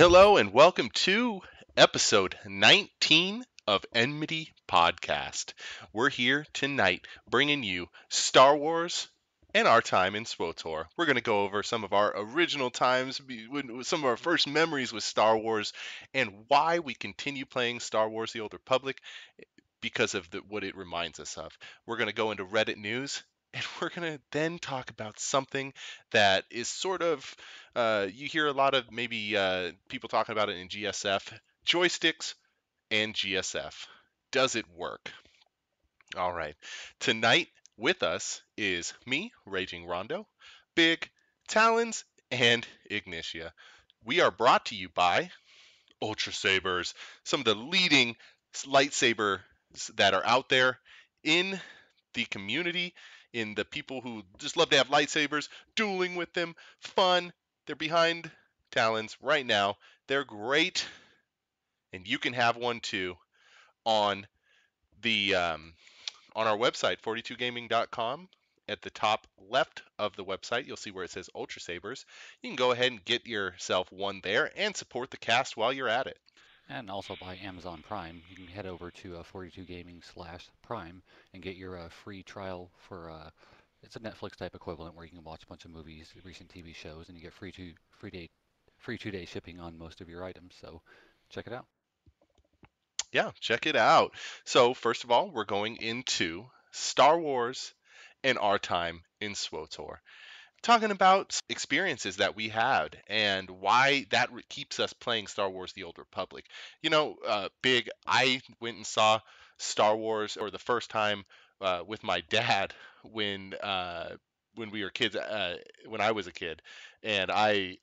Hello and welcome to episode 19 of Enmity Podcast. We're here tonight bringing you Star Wars and our time in SWTOR. We're going to go over some of our original times, some of our first memories with Star Wars, and why we continue playing Star Wars The Old Republic because of what it reminds us of. We're going to go into Reddit news, and we're going to then talk about something that is sort of, you hear a lot of maybe people talking about it in GSF, joysticks and GSF. Does it work? All right. Tonight with us is me, Raging Rondo, Big, Talons, and Ignitia. We are brought to you by Ultra Sabers, some of the leading lightsabers that are out there in the community, in the people who just love to have lightsabers, dueling with them, fun. They're behind Talons right now. They're great, and you can have one too on the on our website 42gaming.com. At the top left of the website, you'll see where it says Ultra Sabers. You can go ahead and get yourself one there and support the cast while you're at it. And also by Amazon Prime. You can head over to 42gaming/Prime and get your free trial for it's a Netflix type equivalent where you can watch a bunch of movies, recent TV shows, and you get free 2 day shipping on most of your items. So check it out. Yeah, check it out. So, first of all, we're going into Star Wars and our time in SWTOR. Talking about experiences that we had and why that keeps us playing Star Wars The Old Republic. Big, I went and saw Star Wars for the first time with my dad when we were kids, when I was a kid, and I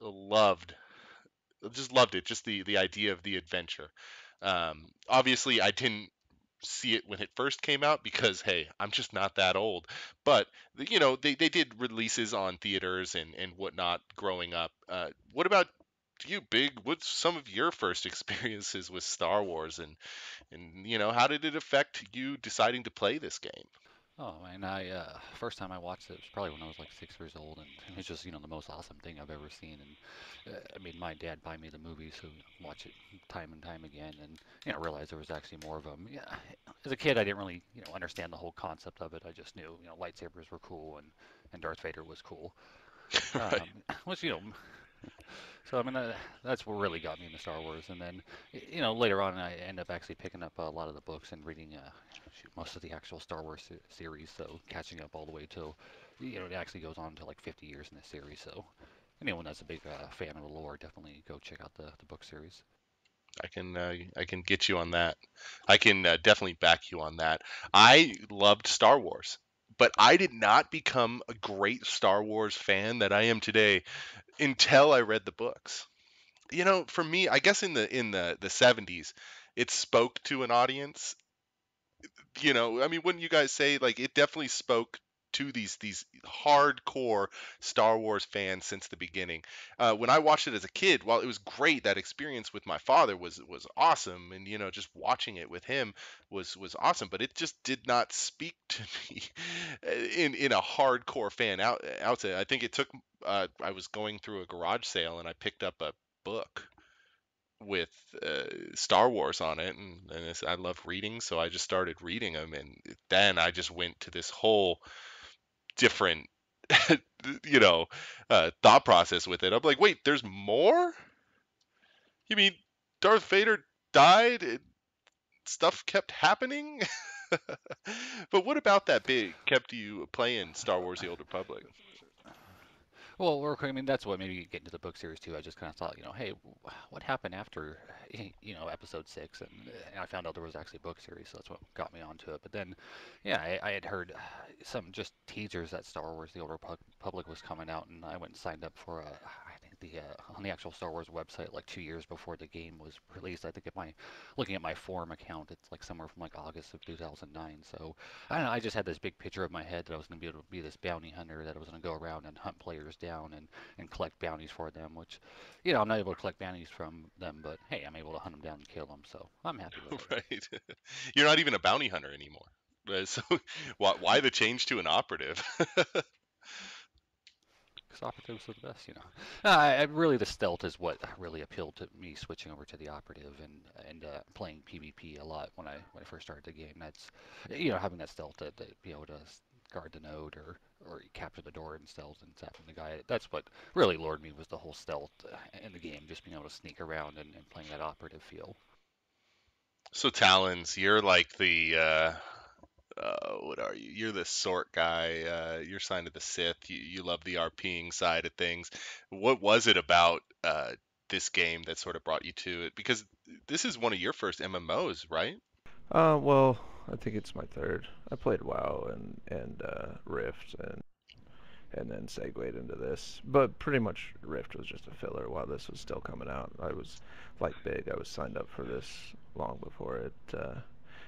just loved it, just the idea of the adventure. Obviously, I didn't see it when it first came out because hey, I'm just not that old. But they did releases on theaters and whatnot growing up. What about you, Big? What's some of your first experiences with Star Wars and how did it affect you deciding to play this game? Oh, and I first time I watched it was probably when I was like 6 years old, and it's just the most awesome thing I've ever seen. And I made my dad buy me the movie, so watch it time and time again, and realize there was actually more of them. Yeah, as a kid, I didn't really understand the whole concept of it. I just knew lightsabers were cool and Darth Vader was cool. Right. Which so I mean that's what really got me into Star Wars, and then later on I end up actually picking up a lot of the books and reading most of the actual Star Wars series, so catching up all the way till it actually goes on to like 50 years in the series. So anyone that's a big fan of the lore, definitely go check out the book series. I can get you on that. I can definitely back you on that. I loved Star Wars, but I did not become a great Star Wars fan that I am today until I read the books. For me, I guess in the 70s, it spoke to an audience. I mean, wouldn't you guys say like it definitely spoke to these hardcore Star Wars fans since the beginning? When I watched it as a kid, while it was great, that experience with my father was awesome, and just watching it with him was awesome. But it just did not speak to me in a hardcore fan outset. I think it took. I was going through a garage sale and I picked up a book with Star Wars on it, and I love reading, so I just started reading them, and then I just went to this whole different, you know, thought process with it. I'm like, wait, there's more? You mean Darth Vader died and stuff kept happening? But what about that big kept you playing Star Wars: The Old Republic? Well, I mean, that's what made me get into the book series too. I just kind of thought, hey, what happened after, episode 6? And I found out there was actually a book series, so that's what got me onto it. But then, yeah, I had heard some just teasers that Star Wars: The Old Republic was coming out, and I went and signed up for, I think on the actual Star Wars website like 2 years before the game was released. I think looking at my forum account, it's like somewhere from like August of 2009. So I don't know. I just had this big picture of my head that I was going to be able to be this bounty hunter, that I was going to go around and hunt players down and collect bounties for them, which, I'm not able to collect bounties from them, but hey, I'm able to hunt them down and kill them, so I'm happy with it. Right. You're not even a bounty hunter anymore. So why the change to an operative? because operatives are the best, you know. Really, the stealth is what really appealed to me, switching over to the operative and playing PvP a lot when I first started the game. That's, you know, having that stealth to be able to guard the node or capture the door and stealth and zapping the guy. That's what really lured me, was the whole stealth in the game, just being able to sneak around and playing that operative feel. So Talons, you're like the what are you? You're the sort guy. You're signed to the Sith. You love the RPing side of things. What was it about this game that sort of brought you to it? Because this is one of your first MMOs, right? Well, I think it's my third. I played WoW and Rift and then segued into this. But pretty much Rift was just a filler while this was still coming out. I was like big. I was signed up for this long before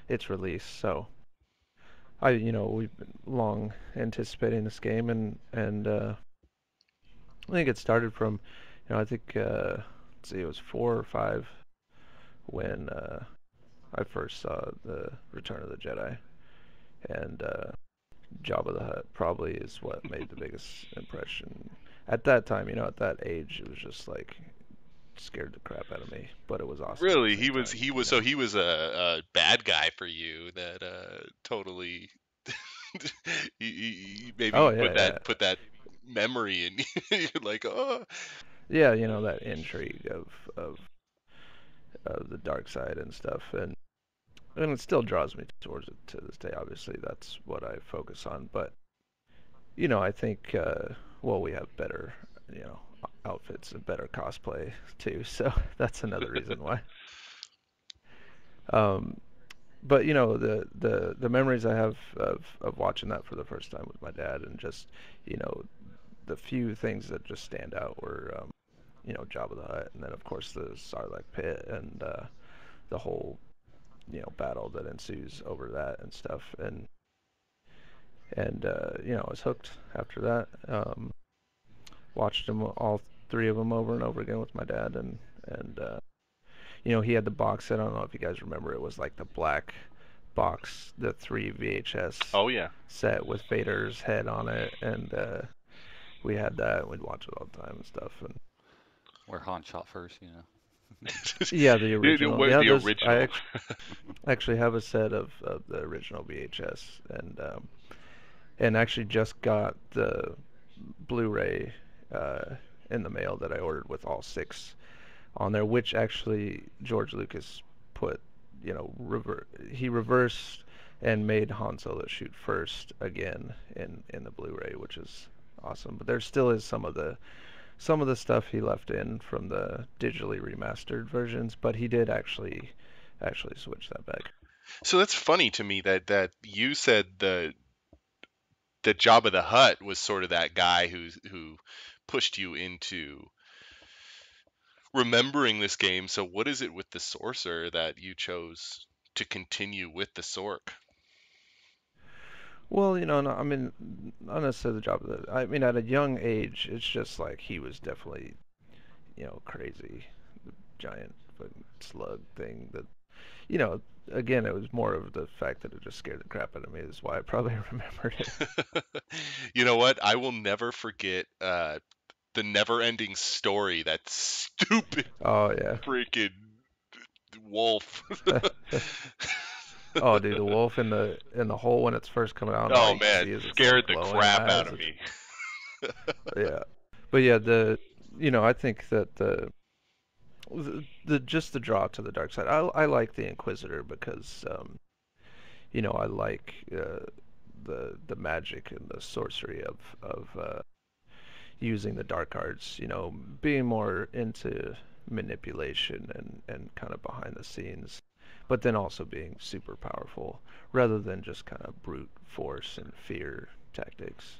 its release. So we've been long anticipating this game and I think it started from, I think let's see, it was 4 or 5 when I first saw the Return of the Jedi, and Jabba the Hutt probably is what made the biggest impression. At that time, at that age, it was just like scared the crap out of me, but it was awesome at the Really, same time. he was a bad guy for you that totally Oh maybe yeah, yeah, put that memory in you. You're like, oh, yeah. That intrigue of the dark side and stuff, and it still draws me towards it to this day. Obviously, that's what I focus on. But I think well, we have better you know outfits and better cosplay too, so that's another reason why. Um, but the memories I have of watching that for the first time with my dad, and just you know the few things that just stand out were Jabba the Hutt, and then of course the Sarlacc pit and the whole battle that ensues over that and stuff, and I was hooked after that. Watched them all three of them over and over again with my dad, and he had the box set. I don't know if you guys remember. It was like the black box, the 3 VHS oh yeah. set with Vader's head on it, and we had that. We'd watch it all the time and stuff. And Where Han shot first, you know. yeah, the original. Yeah, The those original. actually have a set of the original VHS, and actually just got the Blu-ray in the mail that I ordered with all 6 on there, which actually George Lucas put, he reversed and made Han Solo shoot first again in the Blu-ray, which is awesome. But there still is some of the stuff he left in from the digitally remastered versions, but he did actually switch that back. So that's funny to me that you said that Jabba the Hutt was sort of that guy who pushed you into remembering this game. So what is it with the Sorcerer that you chose to continue with the Sork? Well, no, I mean, not necessarily the job of the. I mean, at a young age, it's just like he was definitely, crazy, giant fucking slug thing. That, you know, again, it was more of the fact that it just scared the crap out of me. Is why I probably remembered it. You know what? I will never forget the never-ending story. That stupid Oh yeah. freaking wolf. Oh, dude, the wolf in the hole when it's first coming out, and all Oh you can man, see is its like scared the glowing crap out eyes. of me. Yeah, but yeah, I think that the just the draw to the dark side. I like the Inquisitor because I like the magic and the sorcery of using the dark arts. Being more into manipulation and kind of behind the scenes, but then also being super powerful rather than just kind of brute force and fear tactics.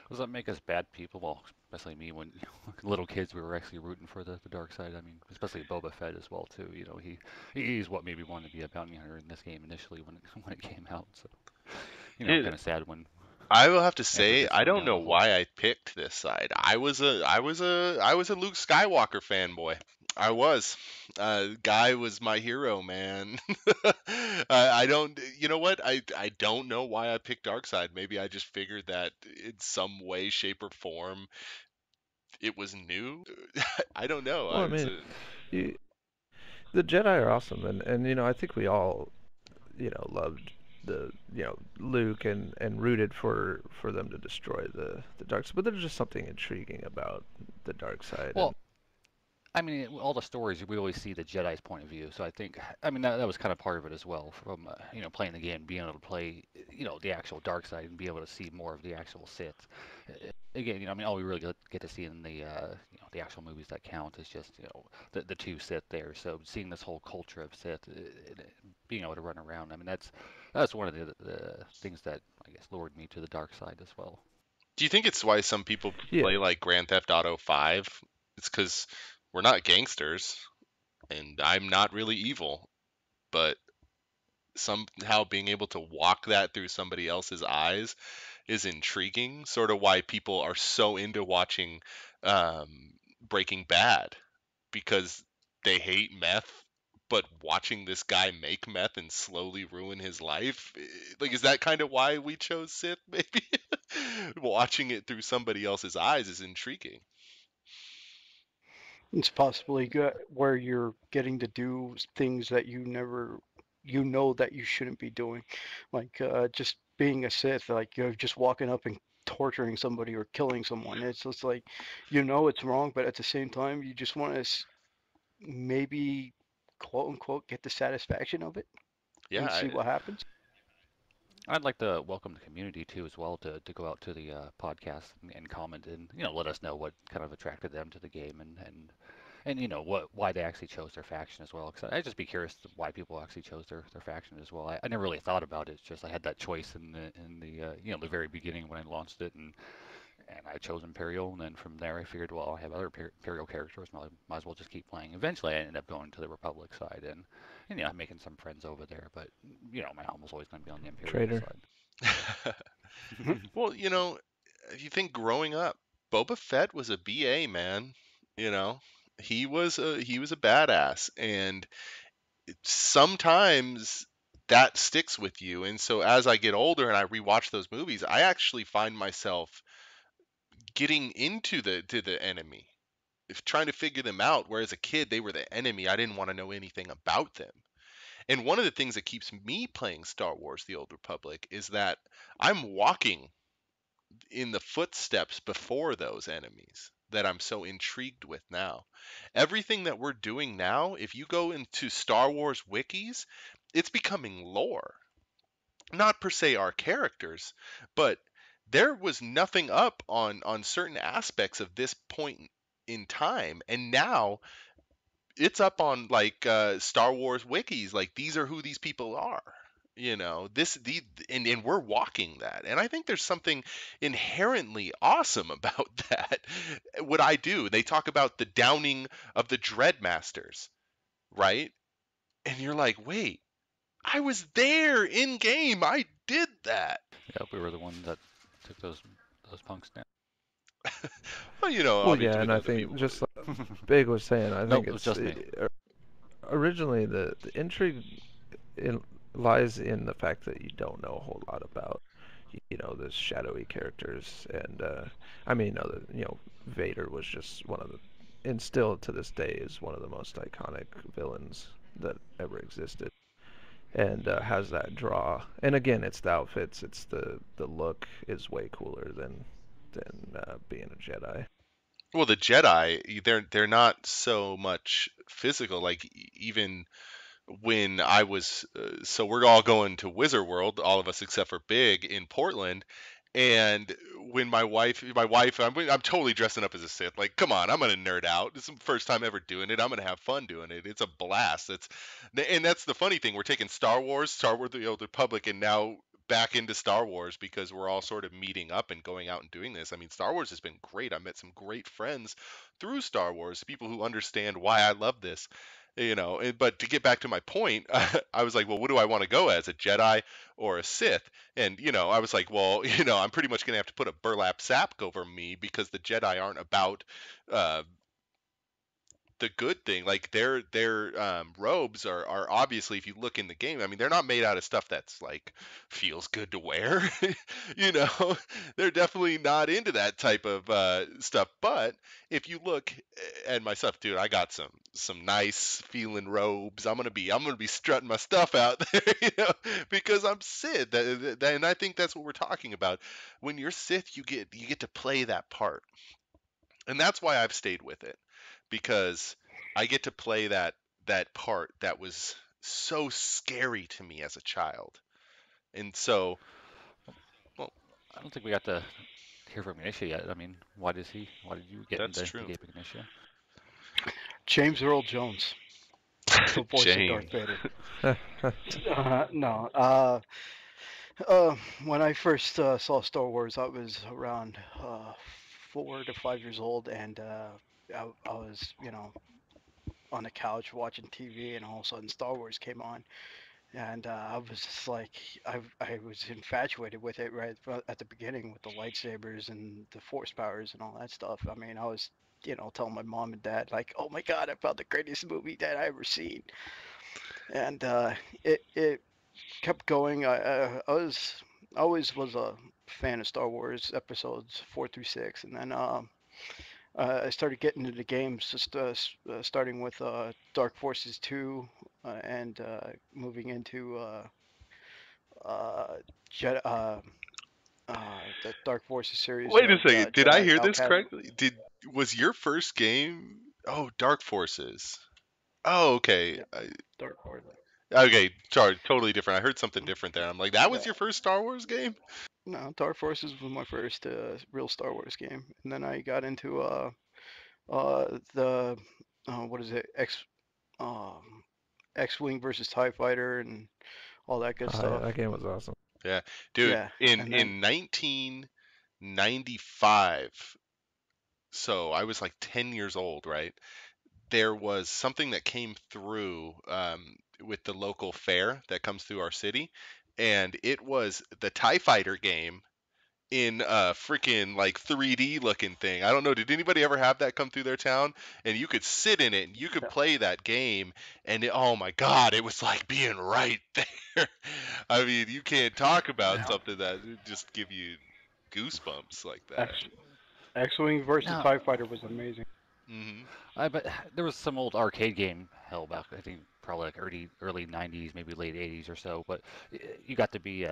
Does that make us bad people? Well, especially me, when little kids, we were actually rooting for the dark side. I mean, especially Boba Fett as well too. You know, he's what made me want to be a bounty hunter in this game initially when it when it came out. So, It, kind of sad when I will have to Emperor say, gets I thrown don't down know the hole. why I picked this side. I was a Luke Skywalker fanboy. I was. Guy was my hero, man. I don't. You know what? I don't know why I picked Darkseid. Maybe I just figured that in some way, shape, or form it was new. I don't know. Well, I I was mean, a you, the Jedi are awesome, and I think we all loved the Luke and rooted for them to destroy the dark side. But there's just something intriguing about the dark side, and Well, I mean, all the stories we always see the Jedi's point of view. So I think, I mean, that was kind of part of it as well. From playing the game, being able to play, the actual dark side and be able to see more of the actual Sith. Again, I mean, all we really get to see in the the actual movies that count is just the two Sith there. So seeing this whole culture of Sith, being able to run around, I mean, that's one of the things that I guess lured me to the dark side as well. Do you think it's why some people yeah. play like Grand Theft Auto 5? It's because we're not gangsters, and I'm not really evil, but somehow being able to walk that through somebody else's eyes is intriguing. Sort of why people are so into watching Breaking Bad, because they hate meth, but watching this guy make meth and slowly ruin his life, like, is that kind of why we chose Sith? Maybe watching it through somebody else's eyes is intriguing. It's possibly where you're getting to do things that you know that you shouldn't be doing, like just being a Sith, like you're just walking up and torturing somebody or killing someone. It's just like it's wrong, but at the same time you just want to maybe quote unquote get the satisfaction of it Yeah, and see what happens. I'd like to welcome the community too as well to go out to the podcast and comment and let us know what kind of attracted them to the game and what why they actually chose their faction as well. Because I'd just be curious why people actually chose their faction as well. I never really thought about it. It's just I had that choice in the the very beginning when I launched it and I chose Imperial, and then from there I figured, well, I have other Imperial characters, and I might as well just keep playing. Eventually, I ended up going to the Republic side, and I'm making some friends over there, but my home was always going to be on the Imperial Traitor. side. well, if you think growing up, Boba Fett was a BA, man. You know, he was a badass, and sometimes that sticks with you. And so as I get older and I rewatch those movies, I actually find myself getting into the enemy, if trying to figure them out. Whereas a kid, they were the enemy. I didn't want to know anything about them. And one of the things that keeps me playing Star Wars: The Old Republic is that I'm walking in the footsteps before those enemies that I'm so intrigued with now. Everything that we're doing now, if you go into Star Wars wikis, it's becoming lore. Not per se our characters, but there was nothing up on certain aspects of this point in time, and now it's up on like Star Wars wikis. Like, these are who these people are. And we're walking that, and I think there's something inherently awesome about that. What I do, they talk about the downing of the Dreadmasters, right? And you're like, wait, I was there in game. I did that. Yep, we were the ones that took those punks down. Well, Well, I'll be yeah, doing and I other think people. just like Big was saying, I Nope, think it was it's just me. originally the intrigue in, lies in the fact that you don't know a whole lot about the shadowy characters, and I mean, Vader was just one of the, and still to this day is one of the most iconic villains that ever existed, and has that draw. And again, it's the outfits, it's the look is way cooler than being a Jedi. Well, the Jedi, they're not so much physical. Like, even when I was, so we're all going to Wizard World, all of us except for Big in Portland. And when I'm totally dressing up as a Sith. Like, come on, I'm gonna nerd out. This is the first time ever doing it. I'm gonna have fun doing it. It's a blast. And that's the funny thing. We're taking Star Wars: The Old Republic, and now back into Star Wars because we're all sort of meeting up and going out and doing this. I mean, Star Wars has been great. I met some great friends through Star Wars, people who understand why I love this. But to get back to my point, I was like, well, what do I want to go as, a Jedi or a Sith? And I was like, well, I'm pretty much gonna have to put a burlap sack over me because the Jedi aren't about uh, the good thing. Like their robes are obviously, if you look in the game, I mean, they're not made out of stuff that's like feels good to wear. you know, they're definitely not into that type of stuff. But if you look at my stuff, dude, I got some nice feeling robes. I'm gonna be strutting my stuff out there, because I'm Sid. And I think that's what we're talking about. When you're Sith, you get to play that part, and that's why I've stayed with it, because I get to play that part that was so scary to me as a child. And so, well, I don't think we got to hear from Ignitia yet. I mean, why did you get that's into the true. game of Ignitia? James Earl Jones, the voice of James. Darth Vader. No. When I first saw Star Wars, I was around 4 to 5 years old, and I was, on the couch watching TV, and all of a sudden Star Wars came on, and I was just like, I was infatuated with it right at the beginning with the lightsabers and the force powers and all that stuff. I mean, I was, telling my mom and dad like, "Oh my God, I found the greatest movie that I ever seen," and it kept going. I always was a fan of Star Wars episodes 4 through 6, and then I started getting into the games, just starting with Dark Forces 2, and moving into uh, Jedi, the Dark Forces series Wait a of second. Did I Jedi hear this Outcast. correctly? Was your first game? Oh, Dark Forces. Oh, okay. Yeah, Dark Forces. Okay, sorry, totally different. I heard something different there. I'm like, that was Yeah. your first Star Wars game? No, Dark Forces was my first real Star Wars game, and then I got into the what is it, um, X-wing versus Tie Fighter and all that good Oh, yeah, stuff. that game was awesome. Yeah, dude. Yeah, In and then in 1995, so I was like 10 years old, right? There was something that came through with the local fair that comes through our city, and it was the TIE Fighter game in a freaking like 3D looking thing. I don't know. Did anybody ever have that come through their town? And you could sit in it and you could play that game, and oh my God, it was like being right there. I mean, you can't talk about yeah, something that would just give you goosebumps like that. X X-wing versus No, Tie Fighter was amazing. Hmm. I but there was some old arcade game, hell, back I think probably like early '90s, maybe late '80s or so. But you got to be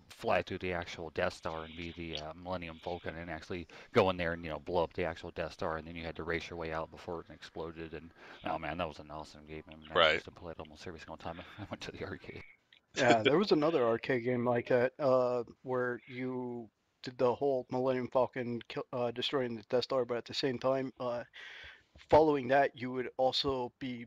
fly through the actual Death Star and be the Millennium Falcon and actually go in there and blow up the actual Death Star, and then you had to race your way out before it exploded. And oh man, that was an awesome game. I mean, I Right. used to play it almost every single time I went to the arcade. Yeah, there was another arcade game like that where you did the whole Millennium Falcon destroying the Death Star, but at the same time, following that, you would also be.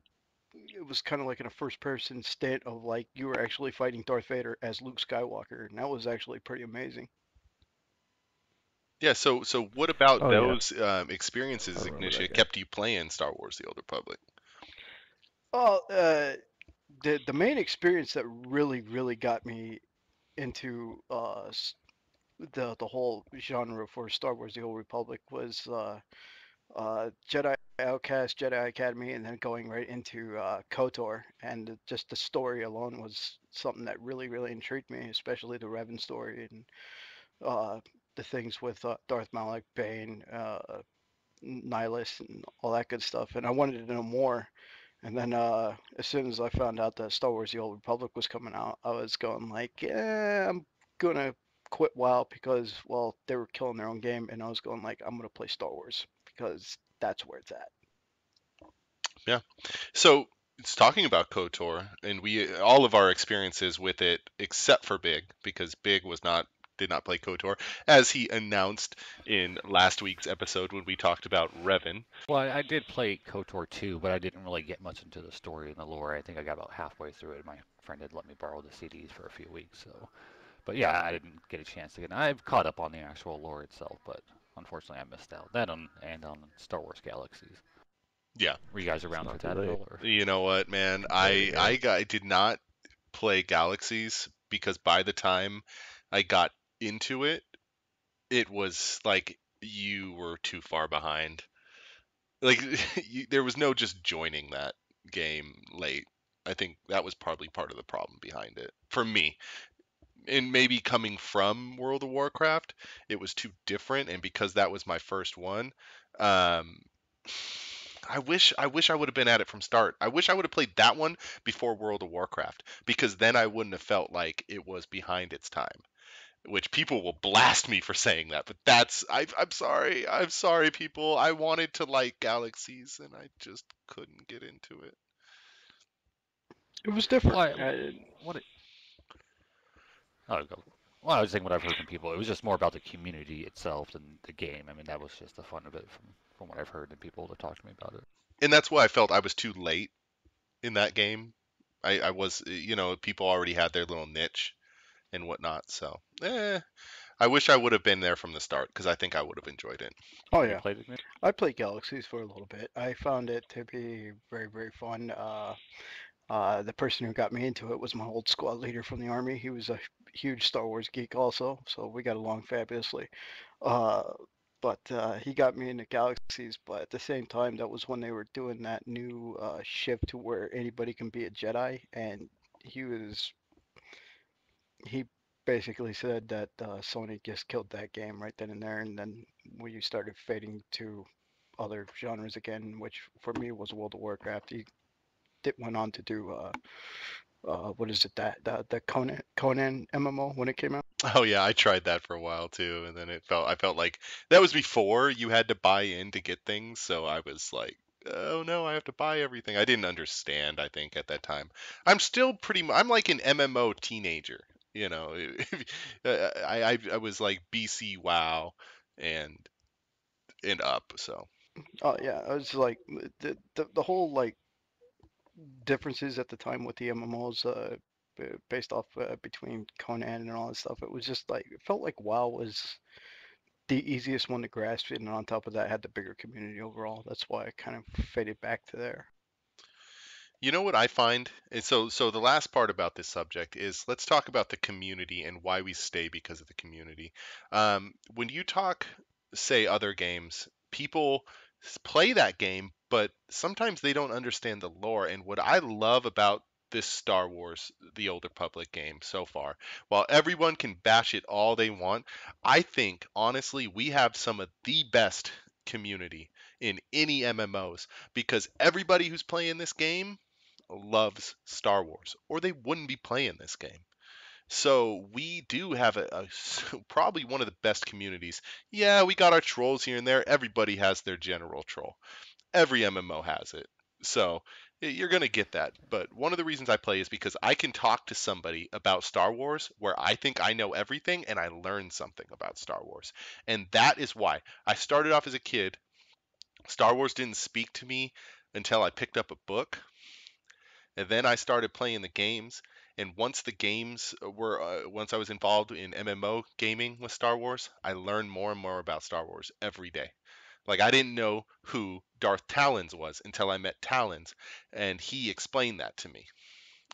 It was kind of like in a first-person stint of like you were actually fighting Darth Vader as Luke Skywalker, and that was actually pretty amazing. Yeah. So what about Oh yeah, those I experiences, remember Ignitia, that game. kept you playing Star Wars: The Old Republic? Oh, the main experience that really got me into the whole genre for Star Wars: The Old Republic was Jedi Outcast, Jedi Academy, and then going right into KOTOR, and just the story alone was something that really intrigued me, especially the Revan story and uh, the things with Darth Malak, Bane, Nihilus, and all that good stuff. And I wanted to know more. And then as soon as I found out that Star Wars: The Old Republic was coming out, I was going like, yeah, I'm gonna quit WoW because well they were killing their own game, and I was going like I'm gonna play Star Wars because that's where it's at. Yeah. So it's talking about KOTOR, and we all of our experiences with it, except for Big, because Big did not play KOTOR, as he announced in last week's episode when we talked about Revan. Well, I did play KOTOR 2, but I didn't really get much into the story and the lore. I think I got about halfway through it. My friend had let me borrow the CDs for a few weeks, so. But yeah, I didn't get a chance to get. I've caught up on the actual lore itself, but unfortunately, I missed out. That and on Star Wars Galaxies. Yeah. Were you guys It's around for not too that at late. all, or? You know what, man? You can play it again. I did not play Galaxies because by the time I got into it, it was like you were too far behind. Like there was no just joining that game late. I think that was probably part of the problem behind it for me. And maybe coming from World of Warcraft, it was too different, and because that was my first one, um, I wish I would have been at it from start. I wish I would have played that one before World of Warcraft, because then I wouldn't have felt like it was behind its time. Which people will blast me for saying that, but I'm sorry. I'm sorry, people. I wanted to like Galaxies, and I just couldn't get into it. It was different. Why? What? Oh, go. Well, I was saying what I've heard from people. It was just more about the community itself than the game. I mean, that was just the fun of it from what I've heard and people that talk to me about it. And that's why I felt I was too late in that game. I was, people already had their little niche and whatnot. So, I wish I would have been there from the start because I think I would have enjoyed it. Oh Have you yeah, played it? I played Galaxies for a little bit. I found it to be very, very fun. The person who got me into it was my old squad leader from the army. He was a huge Star Wars geek also, so we got along fabulously. Uh, but he got me into Galaxies. But at the same time, that was when they were doing that new shift to where anybody can be a Jedi, and he was he basically said that Sony just killed that game right then and there, and then we started fading to other genres again, which for me was World of Warcraft. He went on to do what is it that the Conan MMO when it came out. Oh yeah, I tried that for a while too, and then I felt like that was before you had to buy in to get things, so I was like, oh no, I have to buy everything. I didn't understand, I think at that time. I'm still I'm like an MMO teenager, you know. I was like BC WoW and up, so. Oh yeah, I was like the whole like differences at the time with the MMOs. Based off between Conan and all that stuff, it was just like it felt like WoW was the easiest one to grasp, and on top of that, had the bigger community overall. That's why I kind of faded back to there. You know what I find? So the last part about this subject is let's talk about the community and why we stay because of the community. When you talk, say, other games, people play that game, but sometimes they don't understand the lore. And what I love about this Star Wars, the Old Republic game so far, while everyone can bash it all they want, I think honestly we have some of the best community in any MMOs because everybody who's playing this game loves Star Wars, or they wouldn't be playing this game. So we do have probably one of the best communities. Yeah, we got our trolls here and there. Everybody has their general troll. Every MMO has it. So you're going to get that. But one of the reasons I play is because I can talk to somebody about Star Wars where I think I know everything and I learn something about Star Wars. And that is why I started off as a kid. Star Wars didn't speak to me until I picked up a book. And then I started playing the games. And once the games once I was involved in MMO gaming with Star Wars, I learned more and more about Star Wars every day. Like I didn't know who Darth Talons was until I met Talons, and he explained that to me.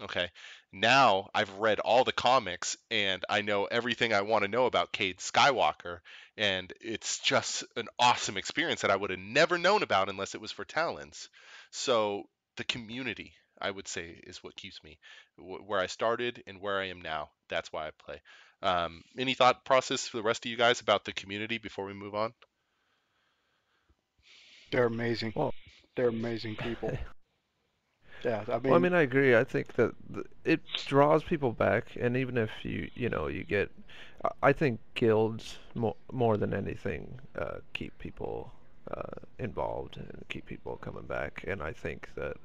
Okay. Now I've read all the comics and I know everything I want to know about Cade Skywalker, and it's just an awesome experience that I would have never known about unless it was for Talons. So the community, I would say, is what keeps me where I started and where I am now. That's why I play. Any thought process for the rest of you guys about the community before we move on? They're amazing. Well, They're amazing people. Yeah, I well, I mean, mean, I agree. I think that it draws people back, and even if you get, I think guilds more than anything keep people involved and keep people coming back. And I think that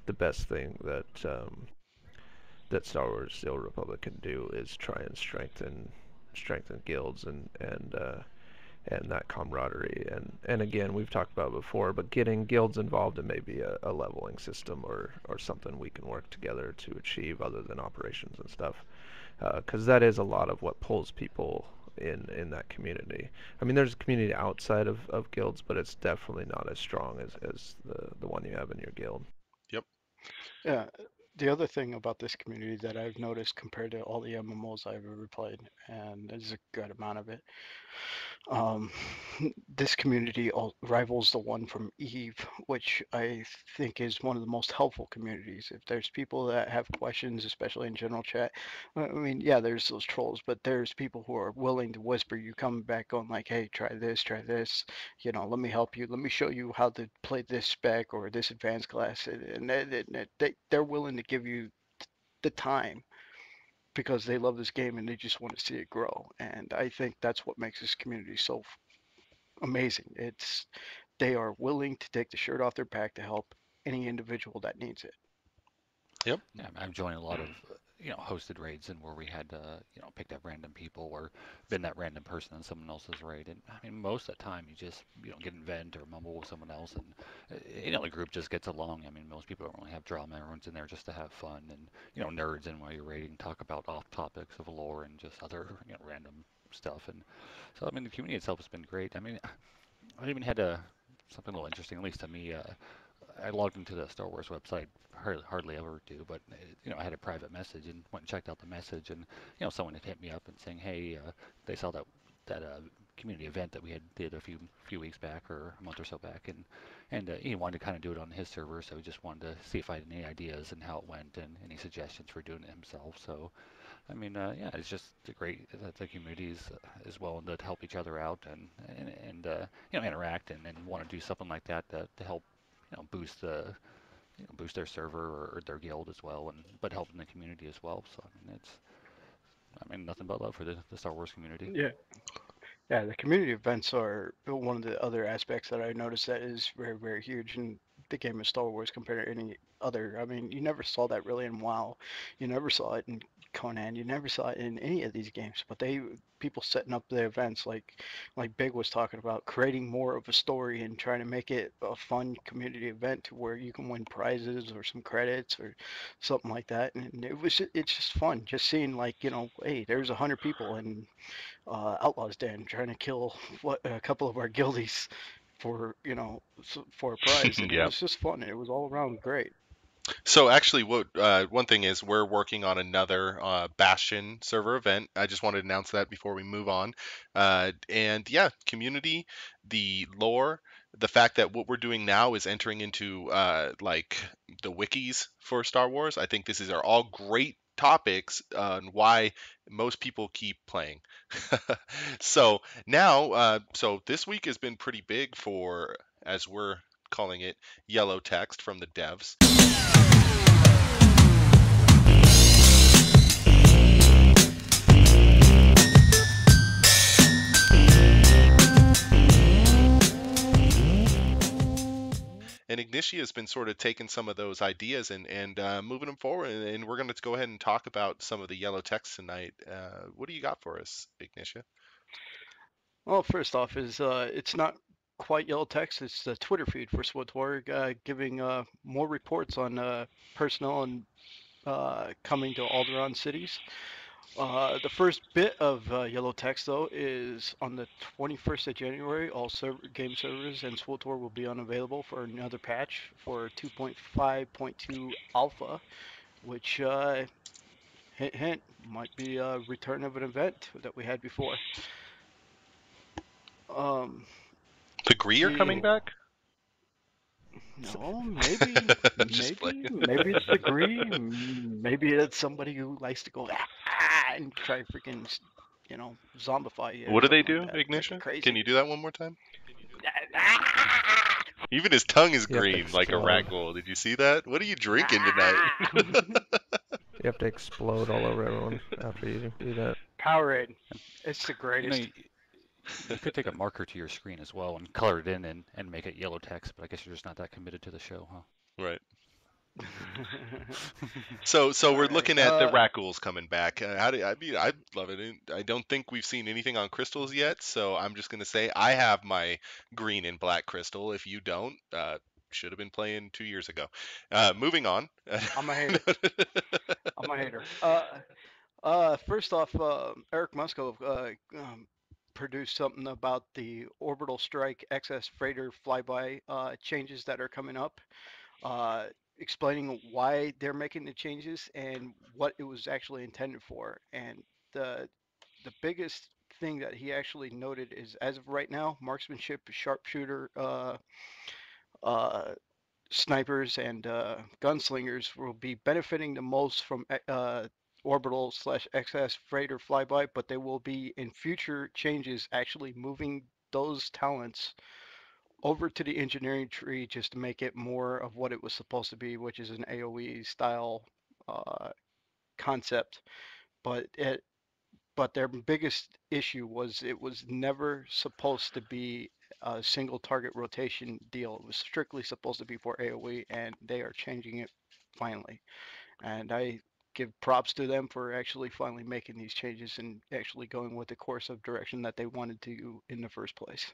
the best thing that Star Wars: The Old Republic can do is try and strengthen guilds and that camaraderie. And again, we've talked about it before, but getting guilds involved in maybe a leveling system or something we can work together to achieve other than operations and stuff, because that is a lot of what pulls people in that community. I mean, there's a community outside of guilds, but it's definitely not as strong as the one you have in your guild. Yep. yeah. The other thing about this community that I've noticed compared to all the MMOs I've ever played, and there's a good amount of it, Um, this community rivals the one from Eve, which I think is one of the most helpful communities. If there's people that have questions, especially in general chat, I mean, yeah, there's those trolls, but there's people who are willing to whisper you come back on like, hey, try this, let me help you, let me show you how to play this spec or this advanced class, and they're willing to give you the time because they love this game and they just want to see it grow. And I think that's what makes this community so amazing. They are willing to take the shirt off their back to help any individual that needs it. Yep. Yeah, I've joined a lot of hosted raids and where we had picked up random people or been that random person in someone else's raid. And I mean, most of the time you just get in vent or mumble with someone else, and the group just gets along. I mean, most people don't really have drama. Everyone's in there just to have fun, and nerds in while you're raiding talk about off topics of lore and just other random stuff. And so I mean, the community itself has been great. I mean, I even had something a little interesting, at least to me. I logged into the Star Wars website, hardly ever do, but I had a private message and went and checked out the message, and someone had hit me up and saying, hey, they saw that community event that we had did a few weeks back or a month or so back, and he wanted to kind of do it on his server, so he just wanted to see if I had any ideas and how it went and any suggestions for doing it himself. So I mean, yeah, it's just great that the community is willing to help each other out and interact and want to do something like that to help boost boost their server or their guild as well, and but helping the community as well. So I mean nothing but love for the Star Wars community. Yeah. Yeah, the community events are one of the other aspects that I noticed that is very, very huge in the game of Star Wars compared to any other. I mean, you never saw that really in WoW. You never saw it in Conan. You never saw it in any of these games. But people setting up the events like Big was talking about, creating more of a story and trying to make it a fun community event to where you can win prizes or some credits or something like that. And it's just fun just seeing like, hey, there's 100 people and Outlaws Den trying to kill a couple of our guildies for for a prize, and it Yeah. was just fun. It was all around great. So actually, what one thing is we're working on another Bastion server event. I just wanted to announce that before we move on. And yeah, community, the lore, the fact that what we're doing now is entering into like the wikis for Star Wars. I think this is are all great topics on why most people keep playing. So now, so this week has been pretty big for, as we're calling it, yellow text from the devs. And Ignitia has been sort of taking some of those ideas and moving them forward. And we're going to go ahead and talk about some of the yellow text tonight. What do you got for us, Ignitia? Well, first off, is it's not quite yellow text. It's the Twitter feed for SWTOR giving more reports on personnel and coming to Alderaan cities. The first bit of yellow text, though, is on the 21st of January. All game servers and SWTOR will be unavailable for another patch for 2.5.2 alpha, which, hint, hint, might be a return of an event that we had before. Um, The Gree are coming the back? No, maybe, Just maybe, playing. maybe it's the Gree. Maybe it's somebody who likes to go and try freaking, zombify you or What do they something like do, that. Make it Ignitia? Can crazy. you do that one more time? Even his tongue is You have to green like a rat explode. ghoul. Did you see that? What are you drinking tonight? You have to explode all over everyone after you do that. Powerade. It's the You know, greatest. you could take a marker to your screen as well and color it in and make it yellow text, but I guess you're just not that committed to the show, huh? Right. So All we're right. looking at the rat ghouls coming back. I mean, I love it. I don't think we've seen anything on crystals yet, so I'm just gonna say I have my green and black crystal. If you don't, should have been playing 2 years ago. Moving on. I'm a hater. I'm a hater. First off, Eric Musco produced something about the orbital strike excess freighter flyby changes that are coming up, uh, explaining why they're making the changes and what it was actually intended for. And the the biggest thing that he actually noted is, as of right now, marksmanship, sharpshooter, uh, snipers, and gunslingers will be benefiting the most from orbital slash XS freighter flyby, but they will be in future changes actually moving those talents over to the engineering tree just to make it more of what it was supposed to be, which is an AOE style uh, concept. But their biggest issue was it was never supposed to be a single target rotation deal. It was strictly supposed to be for AOE, and they are changing it finally. And I give props to them for actually finally making these changes and actually going with the course of direction that they wanted to in the first place.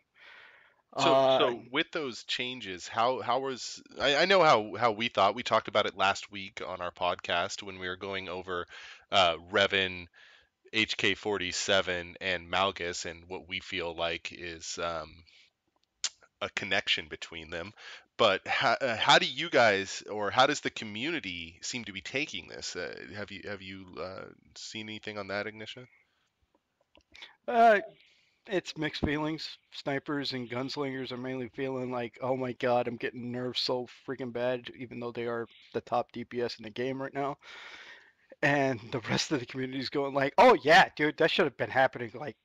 So with those changes, how was I know how we thought we talked about it last week on our podcast when we were going over Revan, HK-47, and Malgus, and what we feel like is a connection between them. But how do you guys, or how does the community seem to be taking this? Have you seen anything on that, Ignition? uh, it's mixed feelings. Snipers and gunslingers are mainly feeling like, oh my god, I'm getting nerfed so freaking bad, even though they are the top DPS in the game right now. And the rest of the community is going like, oh yeah, dude, that should have been happening like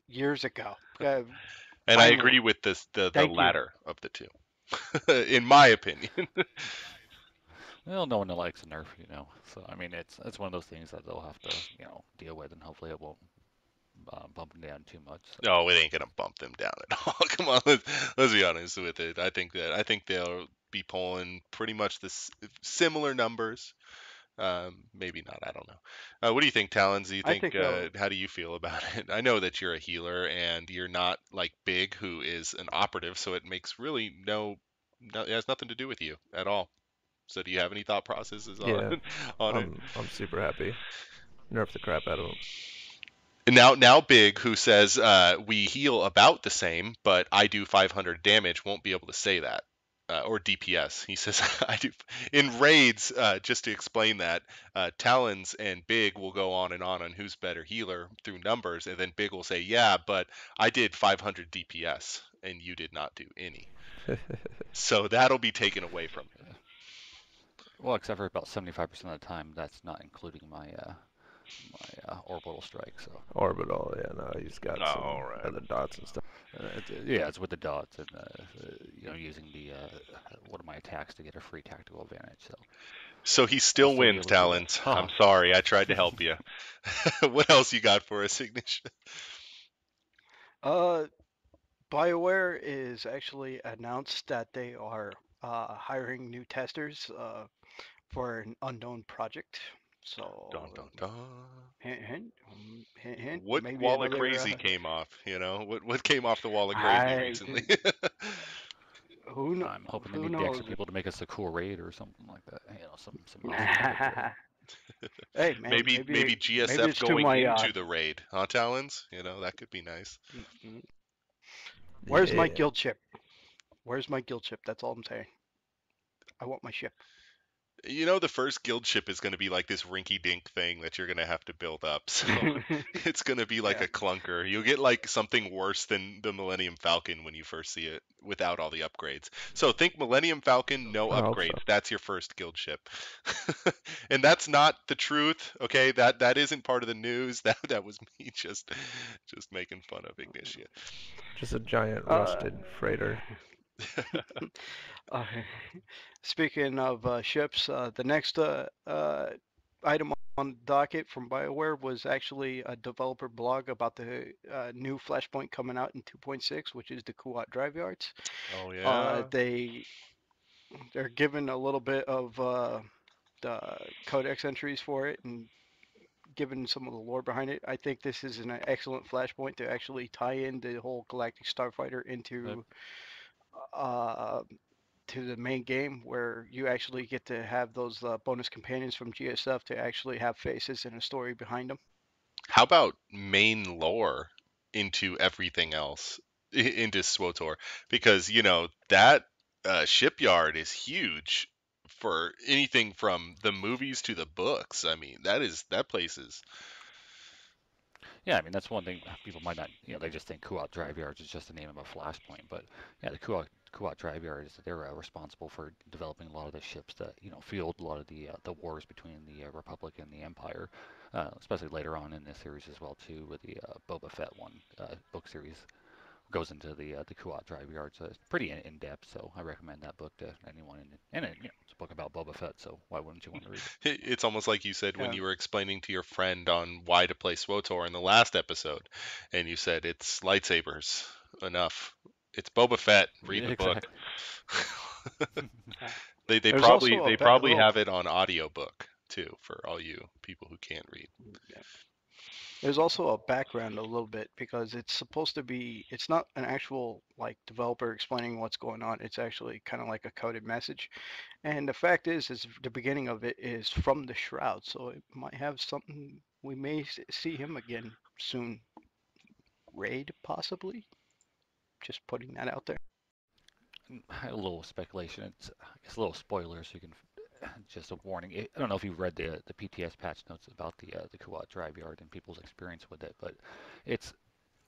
years ago. And I agree Finally, with the thank you. latter of the two, in my opinion. Well, no one likes a nerf, So I mean, it's one of those things that they'll have to, deal with, and hopefully it won't bump them down too much. So. No, it ain't gonna bump them down at all. Come on, let's be honest with it. I think they'll be pulling pretty much similar numbers. Maybe not. I don't know. What do you think, Talons? Do you I think? think they'll. How do you feel about it? I know that you're a healer and you're not like Big, who is an operative, so it makes really it has nothing to do with you at all. So, do you have any thought processes on Yeah, on it? I'm super happy. Nerf the crap out of him. And now Big, who says we heal about the same, but I do 500 damage, won't be able to say that. Or DPS. He says I do in raids. Just to explain that, Talons and Big will go on who's better healer through numbers, and then Big will say, "Yeah, but I did 500 DPS and you did not do any." So that'll be taken away from him. Well, except for about 75% of the time, that's not including my orbital strike. So Orbital, yeah, no, he's got All some right. other dots and stuff. yeah, it's with the dots and using the one of my attacks to get a free tactical advantage. So So he I'll still still be wins, able to do that. Talons. I'm Haha. sorry, I tried to help you. What else you got for us, Ignition? Uh, BioWare is actually announced that they are hiring new testers for an unknown project. Dun So dun dun. hint, hint, hint, hint. What Maybe wall of another. crazy came off? What came off the wall of crazy I recently? I'm hoping they who need the extra knows? people to make us a cool raid or something like that. Some awesome epic raid. Hey man, maybe maybe GSF it's to going my into the raid, huh, Talons? That could be nice. Where's my Yeah. guild ship? Where's my guild ship? That's all I'm saying. I want my ship. The first guild ship is going to be like this rinky-dink thing that you're going to have to build up. So it's going to be like Yeah. a clunker. You'll get like something worse than the Millennium Falcon when you first see it without all the upgrades. So think Millennium Falcon, no I hope so. upgrades. That's your first guild ship. And that's not the truth, okay? That isn't part of the news. That was me just making fun of Ignitia. Just a giant Uh, rusted freighter. uh, Speaking of ships, the next item on the docket from BioWare was actually a developer blog about the new Flashpoint coming out in 2.6, which is the Kuat Drive Yards. Oh yeah. They're given a little bit of the codex entries for it and given some of the lore behind it. I think this is an excellent Flashpoint to actually tie in the whole Galactic Starfighter Yep. uh, to the main game, where you actually get to have those bonus companions from GSF to actually have faces and a story behind them. How about main lore into everything else, into SWTOR? Because, that shipyard is huge for anything from the movies to the books. I mean, that place is. Yeah, I mean that's one thing people might not, they just think Kuat Drive Yards is just the name of a flashpoint, but yeah, the Kuat Drive Yards, they're responsible for developing a lot of the ships that fueled a lot of the wars between the Republic and the Empire, especially later on in this series as well too, with the Boba Fett one book series goes into the Kuat Drive Yards. So it's pretty in depth, so I recommend that book to anyone. It's a book about Boba Fett, so why wouldn't you want to read it? It's almost like you said when Yeah. you were explaining to your friend on why to play SWTOR in the last episode, and you said it's lightsabers enough. It's Boba Fett. Read Yeah, the book. exactly. Yeah. They There's probably also a they probably little. have it on audiobook too for all you people who can't read. Yeah. There's also a background a little bit because it's supposed to be. It's not an actual like developer explaining what's going on. It's actually kind of like a coded message. And the fact is the beginning of it is from the Shroud, so it might have something. We may see him again soon. Raid, possibly. Just putting that out there. A little speculation. It's I guess a little spoiler, so you can just a warning. I don't know if you've read the PTS patch notes about the Kuat Drive Yard and people's experience with it, but it's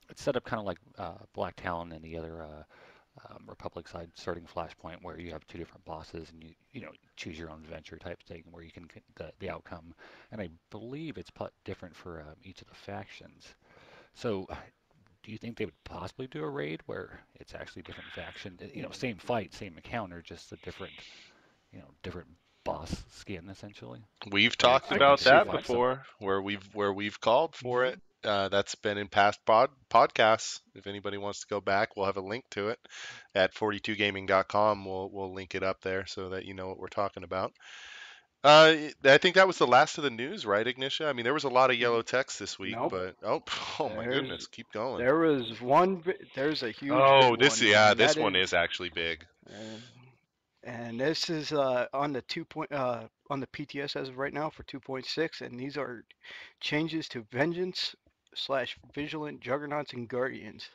it's set up kind of like Black Talon and the other Republic side starting Flashpoint, where you have two different bosses and you choose your own adventure type thing, where you can get the outcome. And I believe it's different for each of the factions. So do you think they would possibly do a raid where it's actually different faction? Same fight, same encounter, just a different boss skin essentially, We've where talked it's I could about different see that that. fights. So before, where we've called for Hmm. it. That's been in past podcasts. If anybody wants to go back, we'll have a link to it at 42gaming.com. We'll link it up there so that you know what we're talking about. I think that was the last of the news, right, Ignitia? I mean, there was a lot of yellow text this week, Nope. but oh my There's goodness, keep going. there was one. There's a huge big Oh, this one, yeah, and this that one is. is actually big. Uh, and this is on the on the PTS as of right now for 2.6, and these are changes to Vengeance slash Vigilant Juggernauts and Guardians.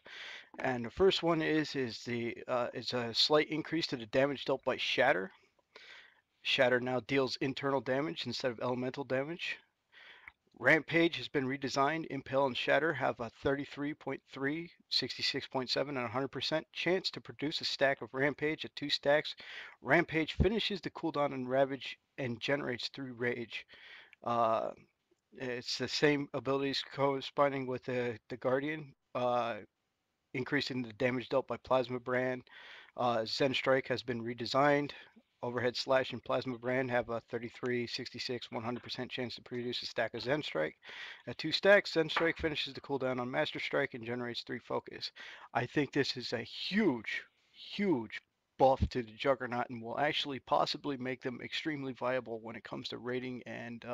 And the first one is a slight increase to the damage dealt by Shatter. Shatter now deals internal damage instead of elemental damage. Rampage has been redesigned. Impale and Shatter have a 33.3, 66.7, and 100% chance to produce a stack of Rampage at 2 stacks. Rampage finishes the cooldown on Ravage and generates 3 Rage. Uh, it's the same abilities corresponding with the Guardian, increasing the damage dealt by Plasma Brand. Zen Strike has been redesigned. Overhead Slash and Plasma Brand have a 33, 66, 100% chance to produce a stack of Zen Strike. At 2 stacks, Zen Strike finishes the cooldown on Master Strike and generates 3 focus. I think this is a huge, huge buff to the Juggernaut and will actually possibly make them extremely viable when it comes to raiding and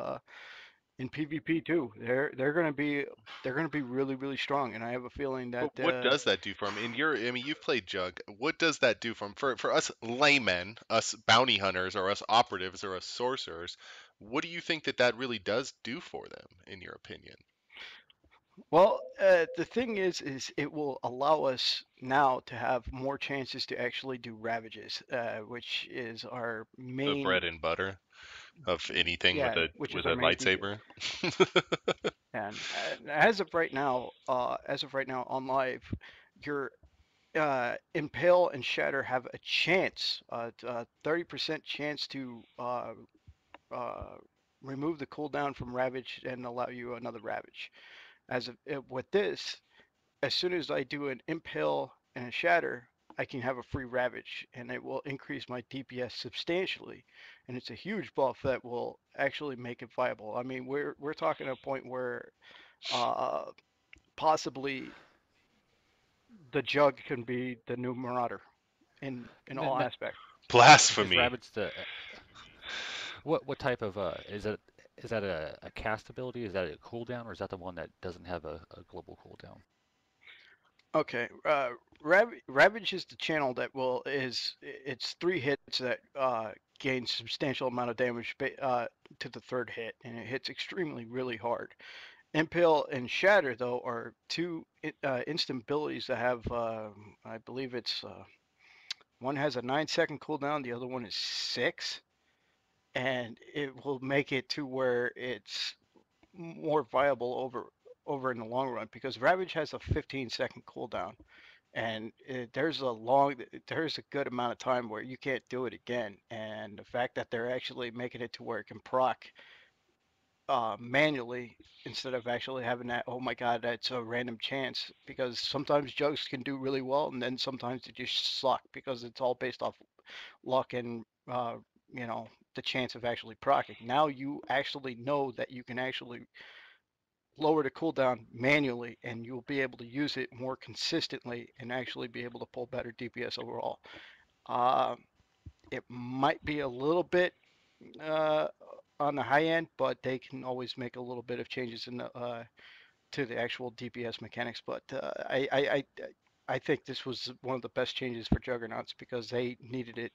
in PvP too. They're gonna be really really strong, and I have a feeling that But what does that do for him? I mean, you've played Jug. What does that do for him? For us laymen, us bounty hunters, or us operatives, or us sorcerers, what do you think that really does do for them, in your opinion? well, the thing is it will allow us now to have more chances to actually do ravages, which is our The main, bread and butter of anything yeah, which with is our a main feature. lightsaber. And as of right now on live, your Impale and Shatter have a chance, 30% chance to uh, remove the cooldown from Ravage and allow you another Ravage. With this, as soon as I do an Impale and a Shatter, I can have a free Ravage, and it will increase my DPS substantially. And it's a huge buff that will actually make it viable. I mean, we're talking a point where uh, possibly the Jug can be the new Marauder in all aspects. is Blasphemy. Rabbits the what type of is that a cast ability? Is that a cooldown, or is that the one that doesn't have a global cooldown? Okay, Ravage is the channel that it's 3 hits that gain substantial amount of damage to the third hit, and it hits extremely really hard. Impale and Shatter though are two instant abilities that have I believe it's one has a 9-second cooldown, the other one is 6, and it will make it to where it's more viable over over in the long run because Ravage has a 15-second cooldown, and there's a good amount of time where you can't do it again. And the fact that they're actually making it to where it can proc manually instead of actually having that, oh my god, that's a random chance, because sometimes jugs can do really well and then sometimes they just suck because it's all based off luck and you know, the chance of actually proccing. Now you actually know that you can actually lower the cooldown manually and you'll be able to use it more consistently and actually be able to pull better DPS overall. Uh, it might be a little bit uh, on the high end, but they can always make a little bit of changes in the to the actual DPS mechanics. But I think this was one of the best changes for Juggernauts because they needed it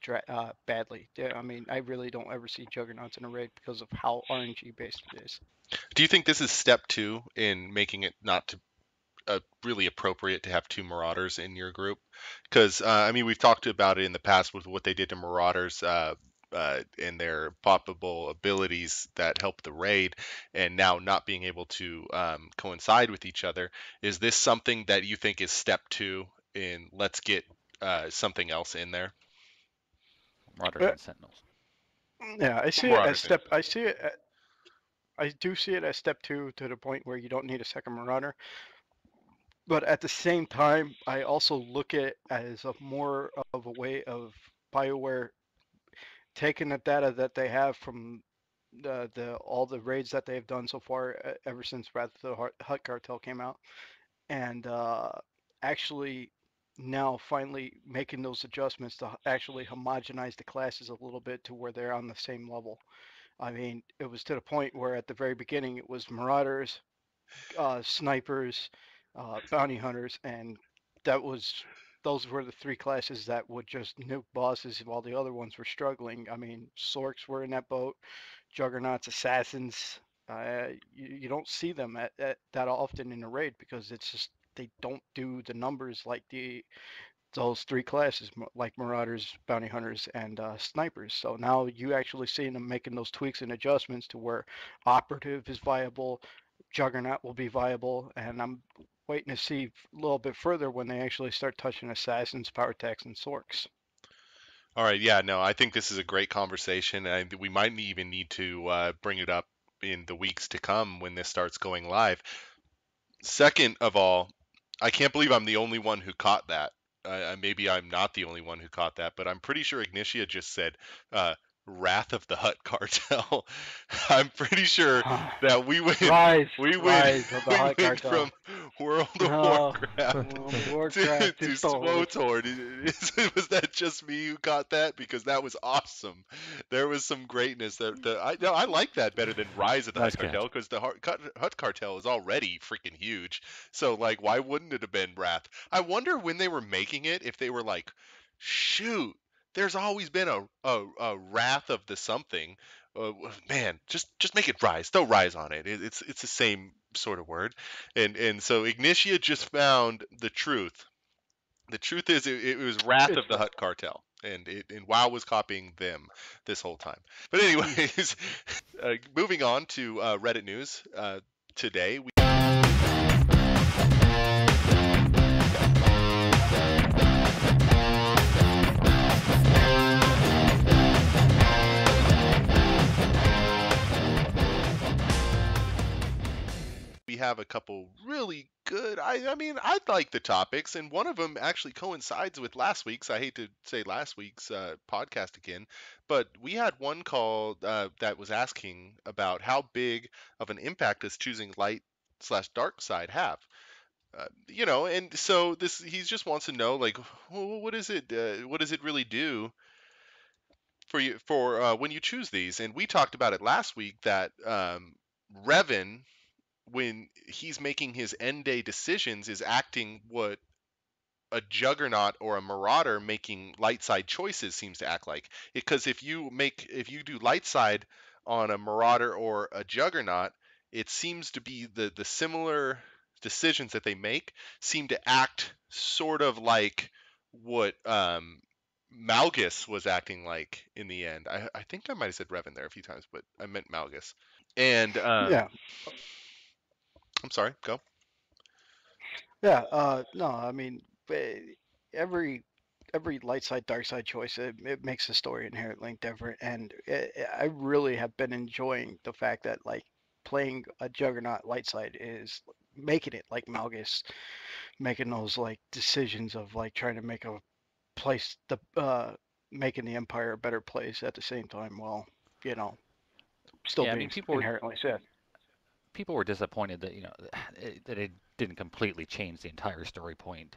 badly. I mean, I really don't ever see Juggernauts in a raid because of how RNG based it is. Do you think this is step two in making it not to really appropriate to have two Marauders in your group? Because I mean, we've talked about it in the past with what they did to Marauders and their poppable abilities that help the raid, and now not being able to coincide with each other. Is this something that you think is step two in let's get something else in there? Marauders Uh, and Sentinels. yeah, I see it as Marauders. step. I see it. I do see it as step two to the point where you don't need a second Marauder. But at the same time, I also look at it as a more of a way of BioWare taking the data that they have from the all the raids that they've done so far ever since Wrath of the Hut Cartel came out, and actually now finally making those adjustments to actually homogenize the classes a little bit to where they're on the same level. I mean, it was to the point where at the very beginning it was Marauders, snipers, bounty hunters, and that was those were the three classes that would just nuke bosses while the other ones were struggling. I mean, Sorks were in that boat, Juggernauts, assassins. You don't see them at that often in a raid because it's just they don't do the numbers like those three classes, like Marauders, Bounty Hunters, and Snipers. So now you actually see them making those tweaks and adjustments to where Operative is viable, Juggernaut will be viable, and I'm waiting to see a little bit further when they actually start touching Assassins, Power Techs, and Sorks. All right, yeah, no, I think this is a great conversation, and we might even need to bring it up in the weeks to come when this starts going live. Second of all, I can't believe I'm the only one who caught that. Maybe I'm not the only one who caught that, but I'm pretty sure Ignitia just said uh, "Wrath of the Hut Cartel." I'm pretty sure that Rise, we went, rise of the we Hut went Cartel. from World of No, Warcraft to, Warcraft to is total. SWTOR. Was that just me who caught that? Because that was awesome. There was some greatness. No, I like that better than Rise of the Hut Nice Cartel catch. because the Hut Cartel is already freaking huge. So like, why wouldn't it have been Wrath? I wonder when they were making it if they were like, shoot, there's always been a Wrath of the something. Man, just make it Rise. Throw Rise on it. It's the same sort of word. And so Ignitia just found the truth. The truth is, it was Wrath of It's the right. Hut Cartel, and WoW was copying them this whole time. But Mm. anyways, moving on to Reddit news. Today we have a couple really good. I mean, I like the topics, and one of them actually coincides with last week's. I hate to say last week's podcast again, but we had one call that was asking about how big of an impact does choosing light/dark side have. You know, and so this he just wants to know like, what is it? What does it really do for you for when you choose these? And we talked about it last week that Revan, when he's making his end day decisions, is acting what a juggernaut or a marauder making light side choices seems to act like. Because if you do light side on a marauder or a juggernaut, it seems to be the similar decisions that they make seem to act sort of like what Malgus was acting like in the end. I think I might have said Revan there a few times, but I meant Malgus. And Yeah, I'm sorry. Go. Yeah, no, I mean, every light side, dark side choice, it makes the story inherently different, and I really have been enjoying the fact that like playing a Juggernaut light side is making it like Malgus, making those like decisions of like trying to make a place, making the Empire a better place at the same time, while you know still Yeah, I being mean, inherently Sith. people were disappointed that that it didn't completely change the entire story point.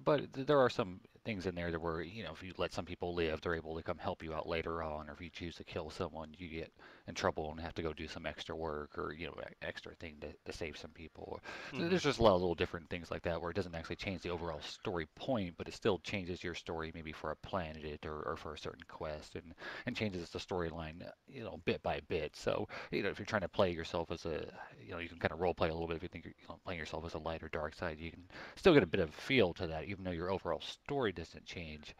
But there are some things in there that were, if you let some people live, they're able to come help you out later on, or if you choose to kill someone, you get in trouble and have to go do some extra work or extra thing to save some people. So Hmm. there's just a lot of little different things like that where it doesn't actually change the overall story point, but it still changes your story maybe for a planet or for a certain quest and changes the storyline, bit by bit. So if you're trying to play yourself as a, you can kind of role play a little bit if you think you're playing yourself as a light or dark side. You can still get a bit of feel to that, even though your overall story doesn't change.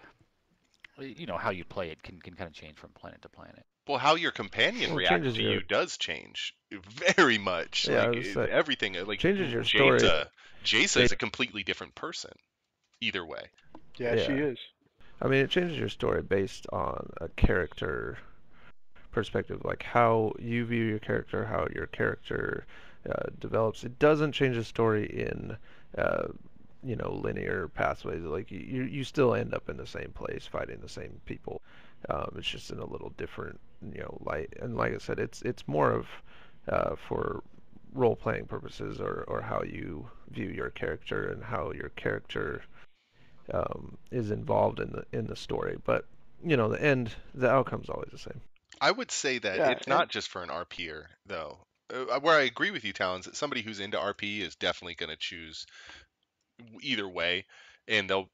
How you play it can kind of change from planet to planet. Well, how your companion Well, it reacts changes to your you does change very much. yeah. I Like would say everything. Like changes your story. Jaisa is a completely different person. Either way. Yeah, she Yeah, is. I mean, it changes your story based on a character perspective, like how you view your character, how your character develops. It doesn't change the story in, uh, linear pathways. Like you still end up in the same place, fighting the same people. It's just in a little different, light. And like I said, it's more of for role playing purposes or how you view your character and how your character is involved in the story. But the outcome's always the same. I would say that Yeah, it's and not just for an RPer though. Where I agree with you, Talons, that somebody who's into RP is definitely going to choose either way, and they'll.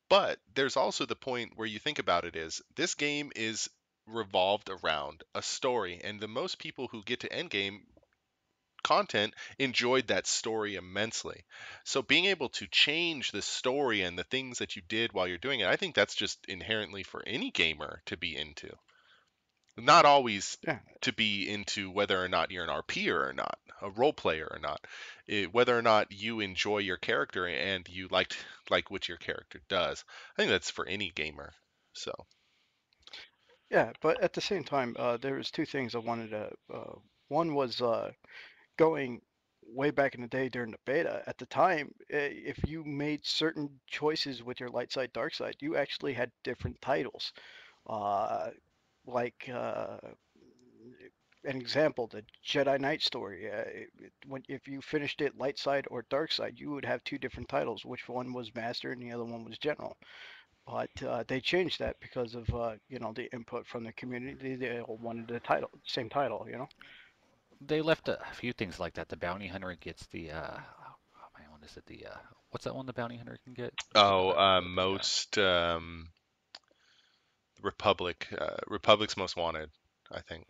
But there's also the point where you think about it is this game is revolved around a story, and the most people who get to endgame content enjoyed that story immensely. So being able to change the story and the things that you did while you're doing it, I think that's just inherently for any gamer to be into. Not always yeah, to be into whether or not you're an RPer or not, a role player or not, whether or not you enjoy your character and you like what your character does. I think that's for any gamer. So, yeah. But at the same time, there was two things I wanted to. One was going way back in the day during the beta. At the time, if you made certain choices with your light side, dark side, you actually had different titles. Uh, like an example, the Jedi Knight story. If you finished it light side or dark side, you would have two different titles. Which one was master and the other one was general. But they changed that because of the input from the community. They all wanted the title, same title. They left a few things like that. The bounty hunter gets the oh man, what is it? The what's that one the bounty hunter can get? There's oh, another one for the most Republic's Most Wanted, I think.